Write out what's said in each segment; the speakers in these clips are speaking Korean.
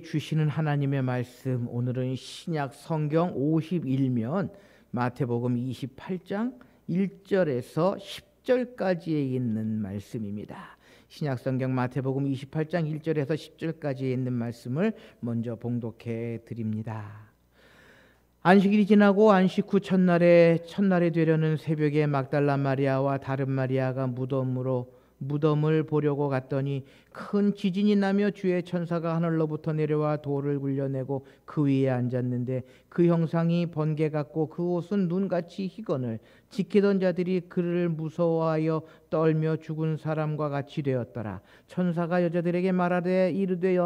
주시는 하나님의 말씀, 오늘은 신약 성경 51면 마태복음 28장 1절에서 10절까지에 있는 말씀입니다. 신약 성경 마태복음 28장 1절에서 10절까지에 있는 말씀을 먼저 봉독해 드립니다. 안식일이 지나고 안식 후 첫날에 되려는 새벽에 막달라 마리아와 다른 마리아가 무덤을 보려고 갔더니 큰 지진이 나며 주의 천사가 하늘로부터 내려와 돌을 굴려내고 그 위에 앉았는데 그 형상이 번개 같고 그 옷은 눈같이 희건을 지키던 자들이 그를 무서워하여 떨며 죽은 사람과 같이 되었더라. 천사가 여자들에게 말하되 이르되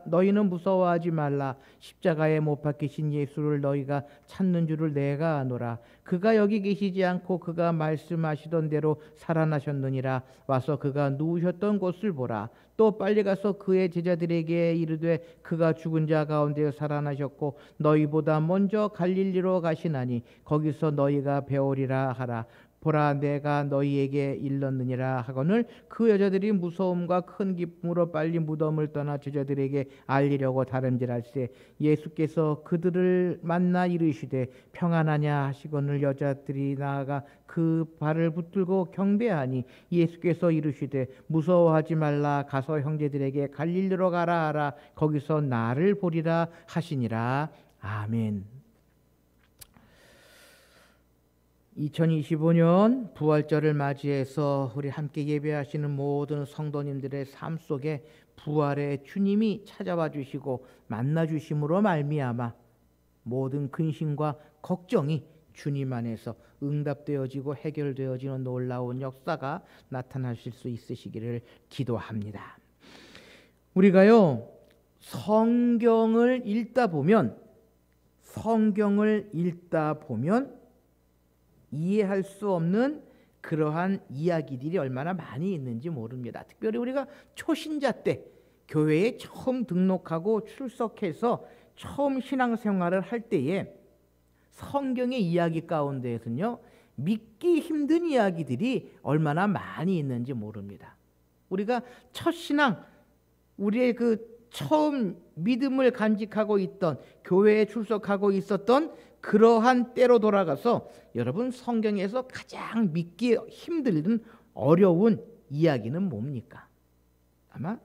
너희는 무서워하지 말라. 십자가에 못 박히신 예수를 너희가 찾는 줄을 내가 아노라. 그가 여기 계시지 않고 그가 말씀하시던 대로 살아나셨느니라. 와서 그가 누우셨던 곳을 보라. 또 빨리 가서 그의 제자들에게 이르되 그가 죽은 자 가운데 살아나셨고 너희보다 먼저 갈릴리로 가시나니 거기서 너희가 배우리라 하라. 보라, 내가 너희에게 일렀느니라 하거늘 그 여자들이 무서움과 큰 기쁨으로 빨리 무덤을 떠나 제자들에게 알리려고 다름질할세 예수께서 그들을 만나 이르시되 평안하냐 하시거늘 여자들이 나아가 그 발을 붙들고 경배하니 예수께서 이르시되 무서워하지 말라. 가서 형제들에게 갈릴리로 가라 하라. 거기서 나를 보리라 하시니라. 아멘. 2025년 부활절을 맞이해서 우리 함께 예배하시는 모든 성도님들의 삶 속에 부활의 주님이 찾아와 주시고 만나 주심으로 말미암아 모든 근심과 걱정이 주님 안에서 응답되어지고 해결되어지는 놀라운 역사가 나타나실 수 있으시기를 기도합니다. 우리가요, 성경을 읽다 보면 이해할 수 없는 그러한 이야기들이 얼마나 많이 있는지 모릅니다. 특별히 우리가 초신자 때 교회에 처음 등록하고 출석해서 처음 신앙생활을 할 때에 성경의 이야기 가운데에서는요, 믿기 힘든 이야기들이 얼마나 많이 있는지 모릅니다. 우리가 첫 신앙, 우리의 그 처음 믿음을 간직하고 있던, 교회에 출석하고 있었던 그러한 때로 돌아가서 여러분, 성경에서 가장 믿기 힘든 어려운 이야기는 뭡니까? 아마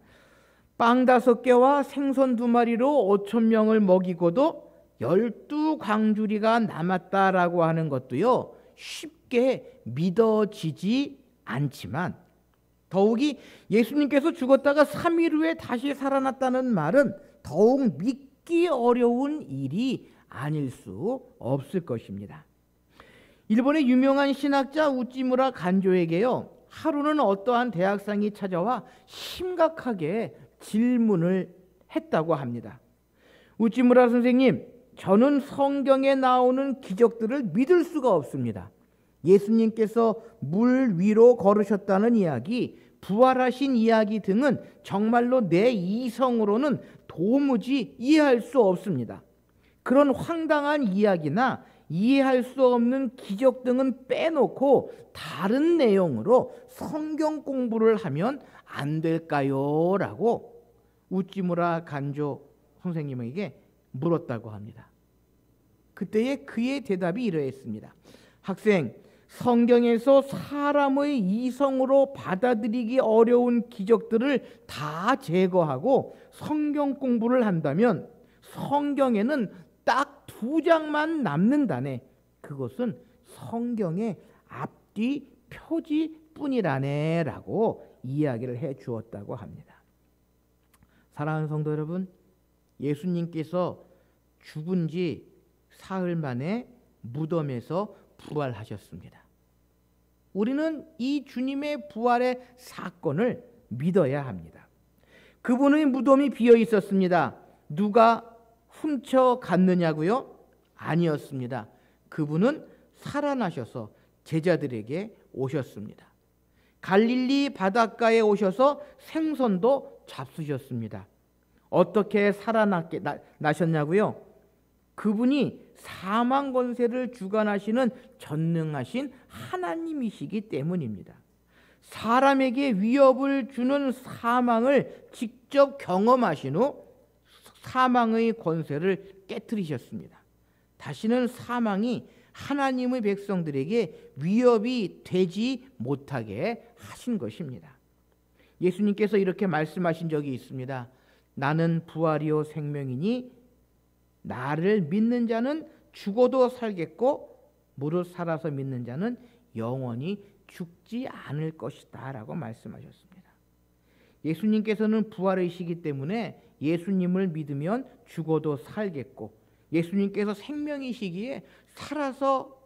빵 5개와 생선 2마리로 5,000명을 먹이고도 12광주리가 남았다라고 하는 것도요, 쉽게 믿어지지 않지만, 더욱이 예수님께서 죽었다가 3일 후에 다시 살아났다는 말은 더욱 믿기 어려운 일이 아닐 수 없을 것입니다. 일본의 유명한 신학자 우찌무라 간조에게요, 하루는 어떠한 대학생이 찾아와 심각하게 질문을 했다고 합니다. 우찌무라 선생님, 저는 성경에 나오는 기적들을 믿을 수가 없습니다. 예수님께서 물 위로 걸으셨다는 이야기, 부활하신 이야기 등은 정말로 내 이성으로는 도무지 이해할 수 없습니다. 그런 황당한 이야기나 이해할 수 없는 기적 등은 빼놓고 다른 내용으로 성경 공부를 하면 안 될까요? 라고 우찌무라 간조 선생님에게 물었다고 합니다. 그때에 그의 대답이 이러했습니다. 학생, 성경에서 사람의 이성으로 받아들이기 어려운 기적들을 다 제거하고 성경 공부를 한다면 성경에는 딱 2장만 남는다네. 그것은 성경의 앞뒤 표지뿐이라네 라고 이야기를 해 주었다고 합니다. 사랑하는 성도 여러분, 예수님께서 죽은 지 사흘 만에 무덤에서 부활하셨습니다. 우리는 이 주님의 부활의 사건을 믿어야 합니다. 그분의 무덤이 비어 있었습니다. 누가 훔쳐 갔느냐고요? 아니었습니다. 그분은 살아나셔서 제자들에게 오셨습니다. 갈릴리 바닷가에 오셔서 생선도 잡수셨습니다. 어떻게 살아나셨냐고요? 그분이 사망 권세를 주관하시는 전능하신 하나님이시기 때문입니다. 사람에게 위협을 주는 사망을 직접 경험하신 후 사망의 권세를 깨뜨리셨습니다. 다시는 사망이 하나님의 백성들에게 위협이 되지 못하게 하신 것입니다. 예수님께서 이렇게 말씀하신 적이 있습니다. 나는 부활이요 생명이니 나를 믿는 자는 죽어도 살겠고 무릇 살아서 믿는 자는 영원히 죽지 않을 것이다 라고 말씀하셨습니다. 예수님께서는 부활이시기 때문에 예수님을 믿으면 죽어도 살겠고, 예수님께서 생명이시기에 살아서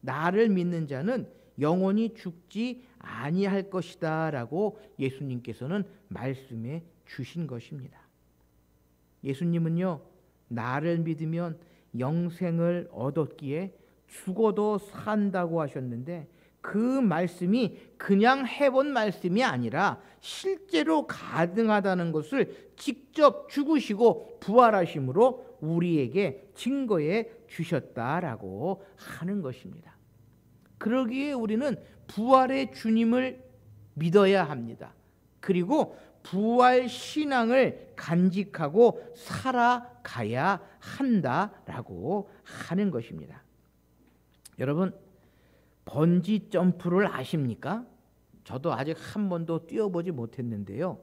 나를 믿는 자는 영원히 죽지 아니할 것이다 라고 예수님께서는 말씀해 주신 것입니다. 예수님은요, 나를 믿으면 영생을 얻었기에 죽어도 산다고 하셨는데, 그 말씀이 그냥 해본 말씀이 아니라 실제로 가능하다는 것을 직접 죽으시고 부활하심으로 우리에게 증거해 주셨다라고 하는 것입니다. 그러기에 우리는 부활의 주님을 믿어야 합니다. 그리고 부활 신앙을 간직하고 살아가야 한다라고 하는 것입니다. 여러분, 번지 점프를 아십니까? 저도 아직 한 번도 뛰어보지 못했는데요.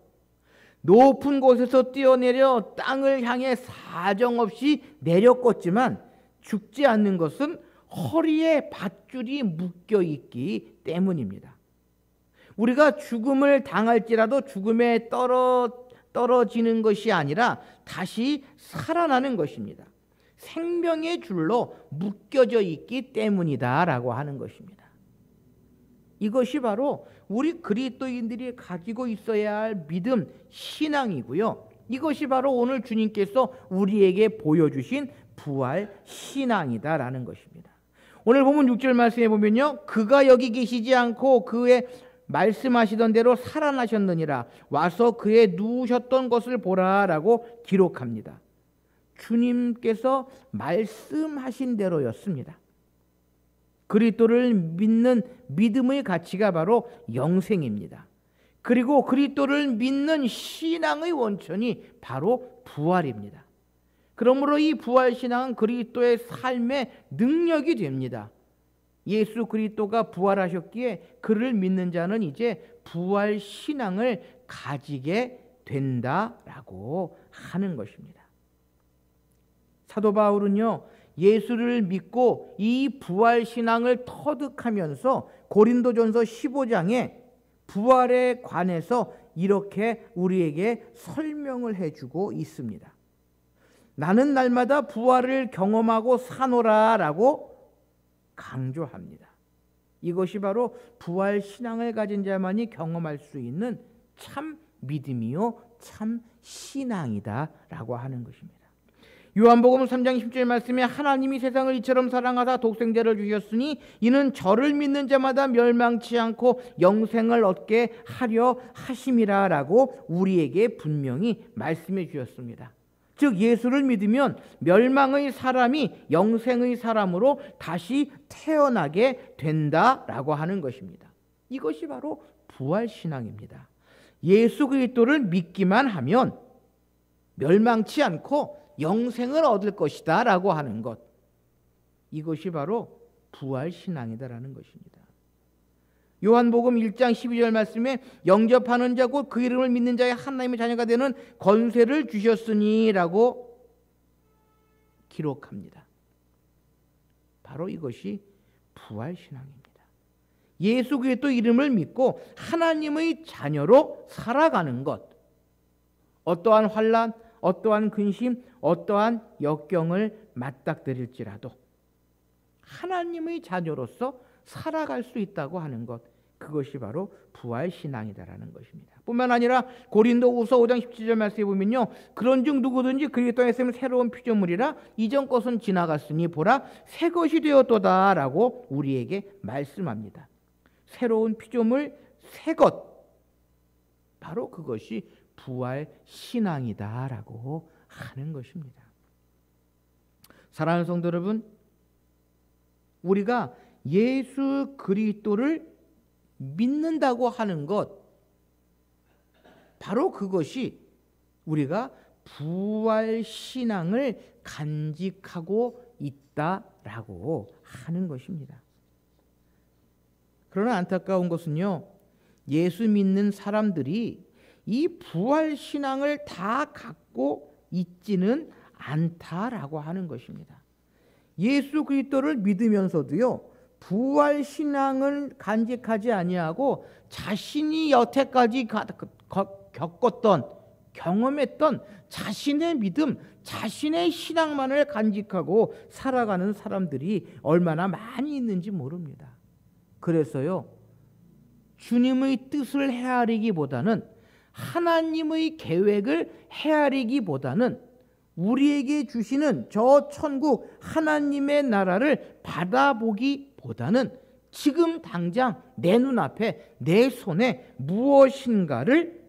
높은 곳에서 뛰어내려 땅을 향해 사정없이 내려꽂지만 죽지 않는 것은 허리에 밧줄이 묶여 있기 때문입니다. 우리가 죽음을 당할지라도 죽음에 떨어지는 것이 아니라 다시 살아나는 것입니다. 생명의 줄로 묶여져 있기 때문이다라고 하는 것입니다. 이것이 바로 우리 그리스도인들이 가지고 있어야 할 믿음, 신앙이고요. 이것이 바로 오늘 주님께서 우리에게 보여주신 부활 신앙이다라는 것입니다. 오늘 보면 6절 말씀에 보면요, 그가 여기 계시지 않고 그의 말씀하시던 대로 살아나셨느니라. 와서 그의 누우셨던 것을 보라라고 기록합니다. 주님께서 말씀하신 대로였습니다. 그리스도를 믿는 믿음의 가치가 바로 영생입니다. 그리고 그리스도를 믿는 신앙의 원천이 바로 부활입니다. 그러므로 이 부활 신앙은 그리스도의 삶의 능력이 됩니다. 예수 그리스도가 부활하셨기에 그를 믿는 자는 이제 부활 신앙을 가지게 된다라고 하는 것입니다. 사도 바울은요, 예수를 믿고 이 부활 신앙을 터득하면서 고린도전서 15장에 부활에 관해서 이렇게 우리에게 설명을 해주고 있습니다. 나는 날마다 부활을 경험하고 사노라라고 강조합니다. 이것이 바로 부활 신앙을 가진 자만이 경험할 수 있는 참 믿음이요 참 신앙이다라고 하는 것입니다. 요한복음 3장 10절 말씀에 하나님이 세상을 이처럼 사랑하사 독생자를 주셨으니 이는 저를 믿는 자마다 멸망치 않고 영생을 얻게 하려 하심이라라고 우리에게 분명히 말씀해 주셨습니다. 즉 예수를 믿으면 멸망의 사람이 영생의 사람으로 다시 태어나게 된다라고 하는 것입니다. 이것이 바로 부활신앙입니다. 예수 그리스도를 믿기만 하면 멸망치 않고 영생을 얻을 것이다 라고 하는 것, 이것이 바로 부활신앙이다라는 것입니다. 요한복음 1장 12절 말씀에 영접하는 자 곧 그 이름을 믿는 자의 하나님의 자녀가 되는 권세를 주셨으니 라고 기록합니다. 바로 이것이 부활신앙입니다. 예수 그리스도 이름을 믿고 하나님의 자녀로 살아가는 것, 어떠한 환난, 어떠한 근심, 어떠한 역경을 맞닥뜨릴지라도 하나님의 자녀로서 살아갈 수 있다고 하는 것, 그것이 바로 부활신앙이다라는 것입니다. 뿐만 아니라 고린도후서 5장 17절 말씀에 보면요, 그런즉 누구든지 그리스도에 있으면 새로운 피조물이라 이전 것은 지나갔으니 보라 새 것이 되었도다 라고 우리에게 말씀합니다. 새로운 피조물, 새 것, 바로 그것이 부활신앙이다라고 하는 것입니다. 사랑하는 성도 여러분, 우리가 예수 그리스도를 믿는다고 하는 것, 바로 그것이 우리가 부활 신앙을 간직하고 있다라고 하는 것입니다. 그러나 안타까운 것은요, 예수 믿는 사람들이 이 부활 신앙을 다 갖고 있지는 않다라고 하는 것입니다. 예수 그리스도를 믿으면서도요, 부활 신앙을 간직하지 아니하고 자신이 여태까지 겪었던, 경험했던 자신의 믿음, 자신의 신앙만을 간직하고 살아가는 사람들이 얼마나 많이 있는지 모릅니다. 그래서요, 주님의 뜻을 헤아리기보다는, 하나님의 계획을 헤아리기보다는, 우리에게 주시는 저 천국 하나님의 나라를 받아보기보다는 지금 당장 내 눈앞에, 내 손에 무엇인가를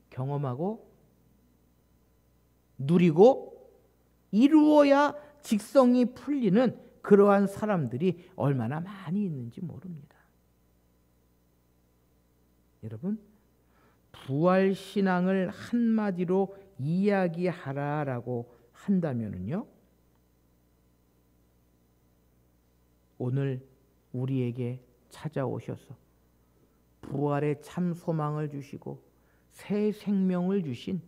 경험하고 누리고 이루어야 직성이 풀리는 그러한 사람들이 얼마나 많이 있는지 모릅니다. 여러분, 부활신앙을 한마디로 이야기하라라고 한다면은요, 오늘 우리에게 찾아오셔서 부활의 참 소망을 주시고 새 생명을 주신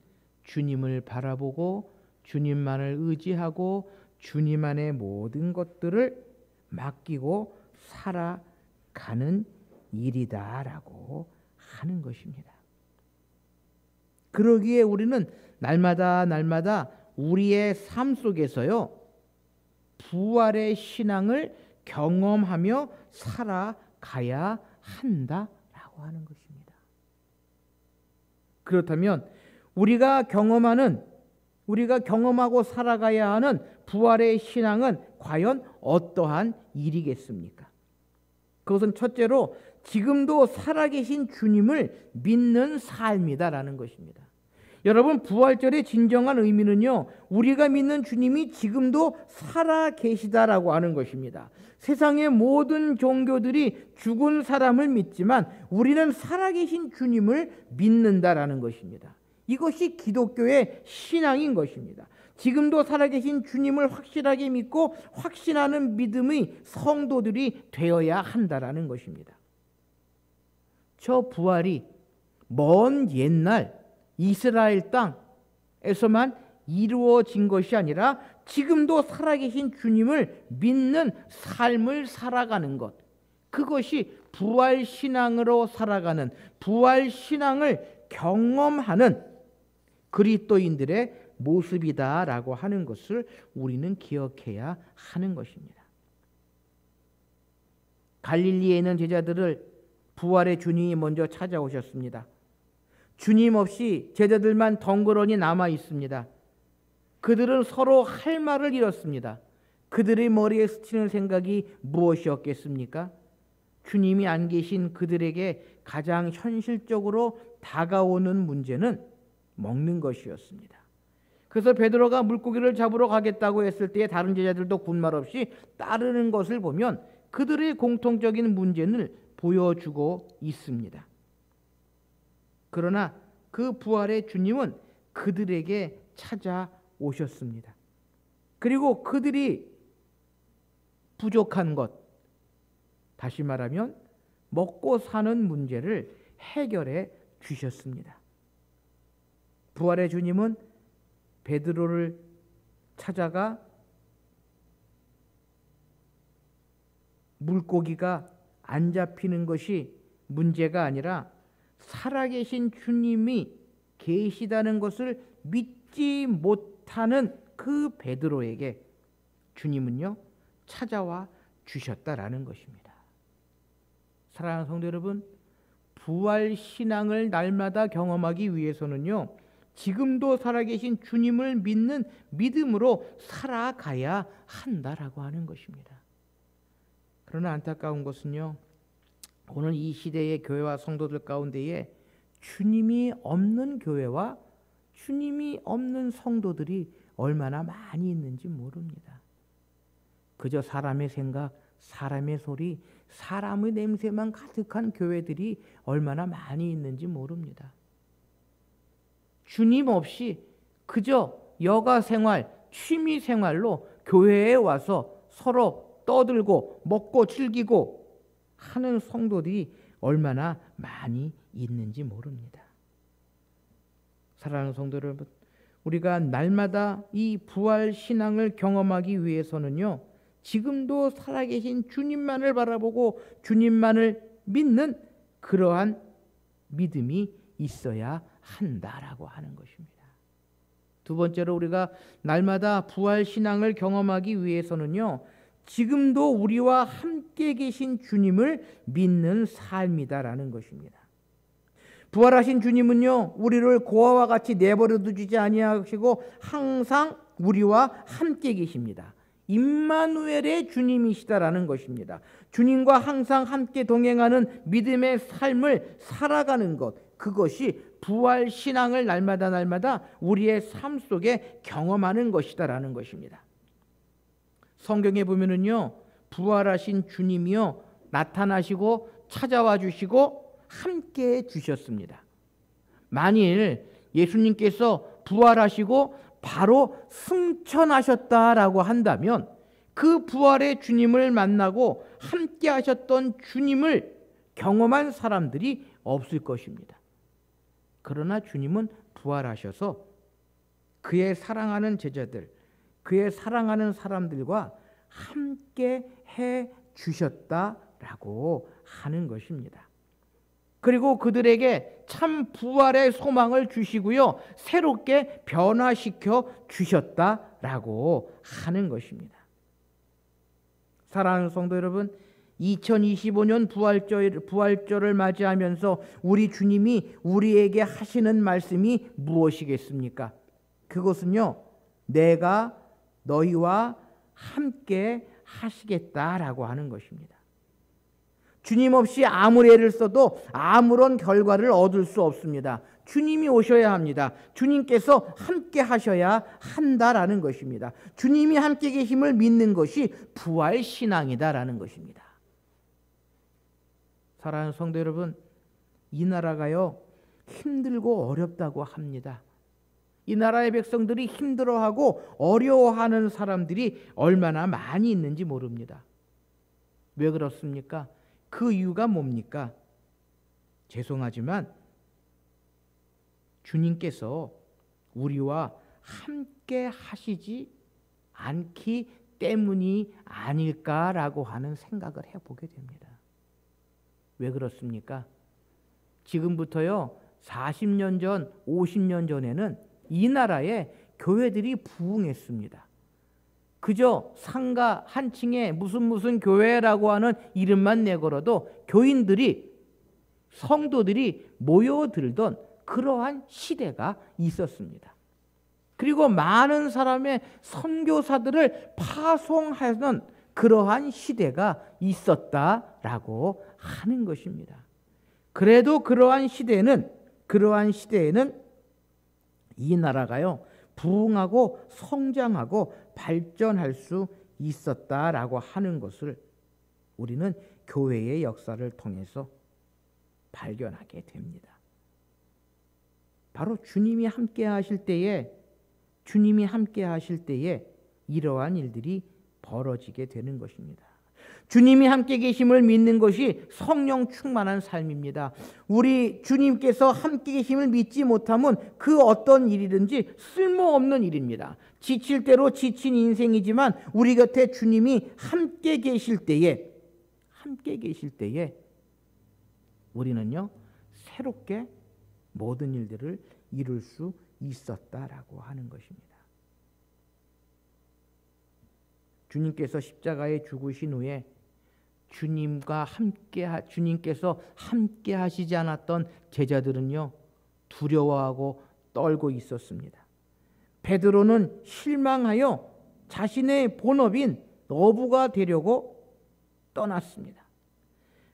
주님을 바라보고 주님만을 의지하고 주님 안에 모든 것들을 맡기고 살아가는 일이다라고 하는 것입니다. 그러기에 우리는 날마다 우리의 삶 속에서요, 부활의 신앙을 경험하며 살아가야 한다라고 하는 것입니다. 그렇다면 우리가 경험하고 살아가야 하는 부활의 신앙은 과연 어떠한 일이겠습니까? 그것은 첫째로 지금도 살아계신 주님을 믿는 삶이다라는 것입니다. 여러분, 부활절의 진정한 의미는요, 우리가 믿는 주님이 지금도 살아계시다라고 하는 것입니다. 세상의 모든 종교들이 죽은 사람을 믿지만 우리는 살아계신 주님을 믿는다라는 것입니다. 이것이 기독교의 신앙인 것입니다. 지금도 살아계신 주님을 확실하게 믿고 확신하는 믿음의 성도들이 되어야 한다라는 것입니다. 저 부활이 먼 옛날 이스라엘 땅에서만 이루어진 것이 아니라 지금도 살아계신 주님을 믿는 삶을 살아가는 것, 그것이 부활신앙으로 살아가는, 부활신앙을 경험하는 그리스도인들의 모습이다라고 하는 것을 우리는 기억해야 하는 것입니다. 갈릴리에 있는 제자들을 부활의 주님이 먼저 찾아오셨습니다. 주님 없이 제자들만 덩그러니 남아 있습니다. 그들은 서로 할 말을 잃었습니다. 그들의 머리에 스치는 생각이 무엇이었겠습니까? 주님이 안 계신 그들에게 가장 현실적으로 다가오는 문제는 먹는 것이었습니다. 그래서 베드로가 물고기를 잡으러 가겠다고 했을 때 다른 제자들도 군말 없이 따르는 것을 보면 그들의 공통적인 문제를 보여주고 있습니다. 그러나 그 부활의 주님은 그들에게 찾아오셨습니다. 그리고 그들이 부족한 것, 다시 말하면 먹고 사는 문제를 해결해 주셨습니다. 부활의 주님은 베드로를 찾아가 물고기가 안 잡히는 것이 문제가 아니라 살아계신 주님이 계시다는 것을 믿지 못하는 그 베드로에게 주님은요, 찾아와 주셨다라는 것입니다. 사랑하는 성도 여러분, 부활 신앙을 날마다 경험하기 위해서는요, 지금도 살아계신 주님을 믿는 믿음으로 살아가야 한다라고 하는 것입니다. 그러나 안타까운 것은요, 오늘 이 시대의 교회와 성도들 가운데에 주님이 없는 교회와 주님이 없는 성도들이 얼마나 많이 있는지 모릅니다. 그저 사람의 생각, 사람의 소리, 사람의 냄새만 가득한 교회들이 얼마나 많이 있는지 모릅니다. 주님 없이 그저 여가 생활, 취미 생활로 교회에 와서 서로 떠들고 먹고 즐기고 하는 성도들이 얼마나 많이 있는지 모릅니다. 사랑하는 성도 여러분, 우리가 날마다 이 부활 신앙을 경험하기 위해서는요, 지금도 살아계신 주님만을 바라보고 주님만을 믿는 그러한 믿음이 있어야 한다라고 하는 것입니다. 두 번째로 우리가 날마다 부활 신앙을 경험하기 위해서는요, 지금도 우리와 함께 계신 주님을 믿는 삶이다라는 것입니다. 부활하신 주님은요, 우리를 고아와 같이 내버려 두지 아니하시고 항상 우리와 함께 계십니다. 임마누엘의 주님이시다라는 것입니다. 주님과 항상 함께 동행하는 믿음의 삶을 살아가는 것, 그것이 부활 신앙을 날마다 우리의 삶 속에 경험하는 것이다라는 것입니다. 성경에 보면은요, 부활하신 주님이요, 나타나시고 찾아와 주시고 함께 해 주셨습니다. 만일 예수님께서 부활하시고 바로 승천하셨다라고 한다면 그 부활의 주님을 만나고 함께 하셨던 주님을 경험한 사람들이 없을 것입니다. 그러나 주님은 부활하셔서 그의 사랑하는 제자들, 그의 사랑하는 사람들과 함께 해 주셨다라고 하는 것입니다. 그리고 그들에게 참 부활의 소망을 주시고요, 새롭게 변화시켜 주셨다라고 하는 것입니다. 사랑하는 성도 여러분, 2025년 부활절을 맞이하면서 우리 주님이 우리에게 하시는 말씀이 무엇이겠습니까? 그것은요, 내가 너희와 함께 하시겠다라고 하는 것입니다. 주님 없이 아무리 애를 써도 아무런 결과를 얻을 수 없습니다. 주님이 오셔야 합니다. 주님께서 함께 하셔야 한다라는 것입니다. 주님이 함께 계심을 믿는 것이 부활 신앙이다라는 것입니다. 사랑하는 성도 여러분, 이 나라가요, 힘들고 어렵다고 합니다. 이 나라의 백성들이 힘들어하고 어려워하는 사람들이 얼마나 많이 있는지 모릅니다. 왜 그렇습니까? 그 이유가 뭡니까? 죄송하지만 주님께서 우리와 함께 하시지 않기 때문이 아닐까라고 하는 생각을 해보게 됩니다. 왜 그렇습니까? 지금부터요, 40년 전, 50년 전에는 이 나라에 교회들이 부흥했습니다. 그저 상가 한 층에 무슨 교회라고 하는 이름만 내걸어도 교인들이, 성도들이 모여들던 그러한 시대가 있었습니다. 그리고 많은 사람의 선교사들을 파송하는 그러한 시대가 있었다라고 하는 것입니다. 그래도 그러한 시대에는 이 나라가요, 부흥하고 성장하고 발전할 수 있었다라고 하는 것을 우리는 교회의 역사를 통해서 발견하게 됩니다. 바로 주님이 함께 하실 때에 이러한 일들이 벌어지게 되는 것입니다. 주님이 함께 계심을 믿는 것이 성령 충만한 삶입니다. 우리 주님께서 함께 계심을 믿지 못하면 그 어떤 일이든지 쓸모없는 일입니다. 지칠 대로 지친 인생이지만 우리 곁에 주님이 함께 계실 때에 우리는요, 새롭게 모든 일들을 이룰 수 있었다라고 하는 것입니다. 주님께서 십자가에 죽으신 후에 주님께서 함께 하시지 않았던 제자들은요, 두려워하고 떨고 있었습니다. 베드로는 실망하여 자신의 본업인 어부가 되려고 떠났습니다.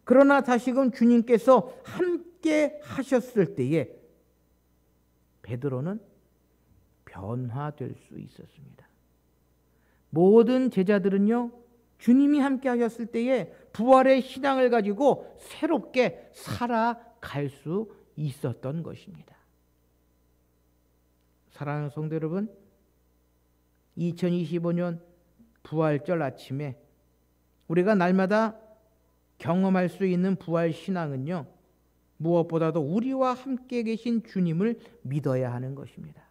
그러나 다시금 주님께서 함께 하셨을 때에 베드로는 변화될 수 있었습니다. 모든 제자들은요, 주님이 함께 하셨을 때에 부활의 신앙을 가지고 새롭게 살아갈 수 있었던 것입니다. 사랑하는 성도 여러분, 2025년 부활절 아침에 우리가 날마다 경험할 수 있는 부활 신앙은요, 무엇보다도 우리와 함께 계신 주님을 믿어야 하는 것입니다.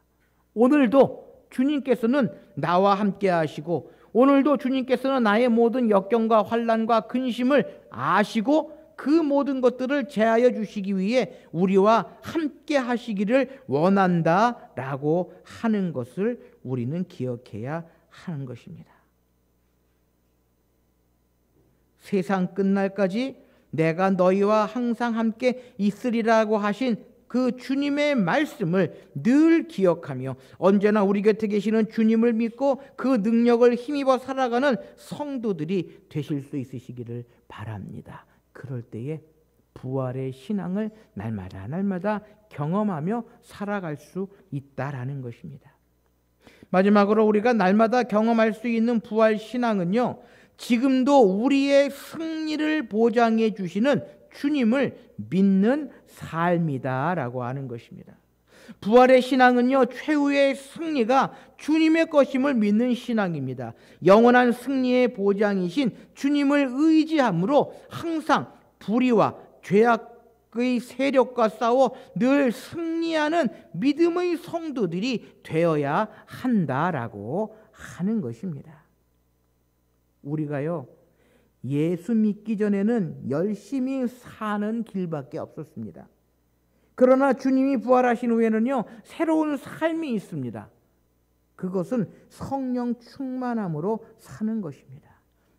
오늘도 주님께서는 나와 함께 하시고, 오늘도 주님께서는 나의 모든 역경과 환난과 근심을 아시고 그 모든 것들을 제하여 주시기 위해 우리와 함께 하시기를 원한다라고 하는 것을 우리는 기억해야 하는 것입니다. 세상 끝날까지 내가 너희와 항상 함께 있으리라고 하신 그 주님의 말씀을 늘 기억하며 언제나 우리 곁에 계시는 주님을 믿고 그 능력을 힘입어 살아가는 성도들이 되실 수 있으시기를 바랍니다. 그럴 때에 부활의 신앙을 날마다 경험하며 살아갈 수 있다라는 것입니다. 마지막으로 우리가 날마다 경험할 수 있는 부활 신앙은요, 지금도 우리의 승리를 보장해 주시는 주님을 믿는 삶이다라고 하는 것입니다. 부활의 신앙은요, 최후의 승리가 주님의 것임을 믿는 신앙입니다. 영원한 승리의 보장이신 주님을 의지함으로 항상 불의와 죄악의 세력과 싸워 늘 승리하는 믿음의 성도들이 되어야 한다라고 하는 것입니다. 우리가요, 예수 믿기 전에는 열심히 사는 길밖에 없었습니다. 그러나 주님이 부활하신 후에는요, 새로운 삶이 있습니다. 그것은 성령 충만함으로 사는 것입니다.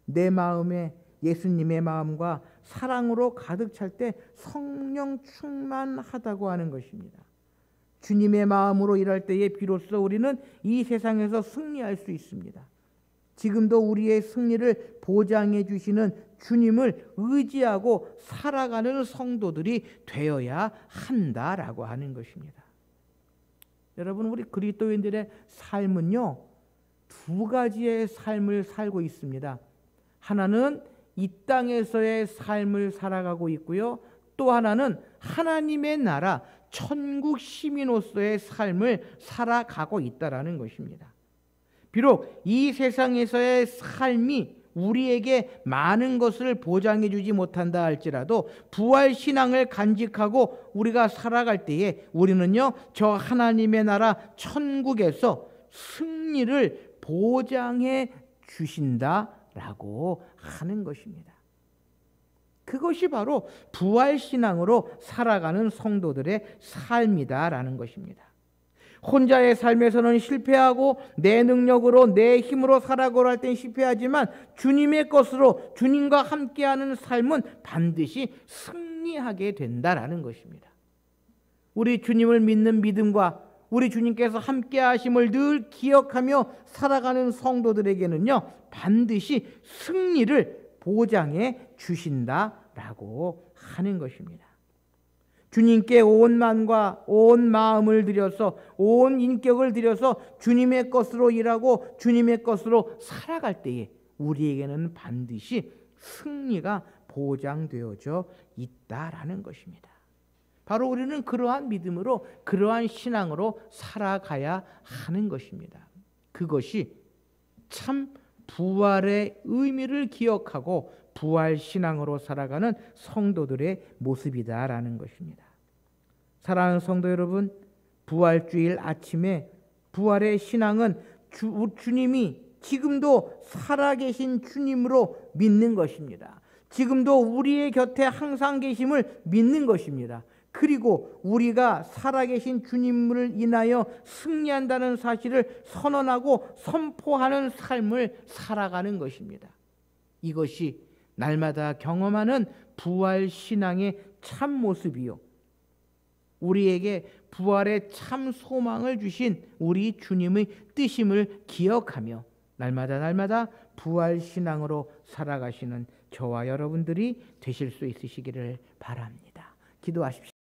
내 마음에 예수님의 마음과 사랑으로 가득 찰 때 성령 충만하다고 하는 것입니다. 주님의 마음으로 일할 때에 비로소 우리는 이 세상에서 승리할 수 있습니다. 지금도 우리의 승리를 보장해 주시는 주님을 의지하고 살아가는 성도들이 되어야 한다라고 하는 것입니다. 여러분, 우리 그리스도인들의 삶은요, 두 가지의 삶을 살고 있습니다. 하나는 이 땅에서의 삶을 살아가고 있고요, 또 하나는 하나님의 나라 천국 시민으로서의 삶을 살아가고 있다라는 것입니다. 비록 이 세상에서의 삶이 우리에게 많은 것을 보장해 주지 못한다 할지라도 부활 신앙을 간직하고 우리가 살아갈 때에 우리는요, 저 하나님의 나라 천국에서 승리를 보장해 주신다라고 하는 것입니다. 그것이 바로 부활 신앙으로 살아가는 성도들의 삶이다라는 것입니다. 혼자의 삶에서는 실패하고 내 능력으로 내 힘으로 살아가려 할 땐 실패하지만 주님의 것으로 주님과 함께하는 삶은 반드시 승리하게 된다라는 것입니다. 우리 주님을 믿는 믿음과 우리 주님께서 함께하심을 늘 기억하며 살아가는 성도들에게는요, 반드시 승리를 보장해 주신다라고 하는 것입니다. 주님께 온 만과 온 마음을 들여서 온 인격을 들여서 주님의 것으로 일하고 주님의 것으로 살아갈 때에 우리에게는 반드시 승리가 보장되어져 있다라는 것입니다. 바로 우리는 그러한 믿음으로 그러한 신앙으로 살아가야 하는 것입니다. 그것이 참 부활의 의미를 기억하고 부활 신앙으로 살아가는 성도들의 모습이다라는 것입니다. 사랑하는 성도 여러분, 부활주일 아침에 부활의 신앙은 주님이 지금도 살아계신 주님으로 믿는 것입니다. 지금도 우리의 곁에 항상 계심을 믿는 것입니다. 그리고 우리가 살아계신 주님을 인하여 승리한다는 사실을 선언하고 선포하는 삶을 살아가는 것입니다. 이것이 날마다 경험하는 부활 신앙의 참 모습이요, 우리에게 부활의 참 소망을 주신 우리 주님의 뜻임을 기억하며 날마다 부활 신앙으로 살아가시는 저와 여러분들이 되실 수 있으시기를 바랍니다. 기도하십시오.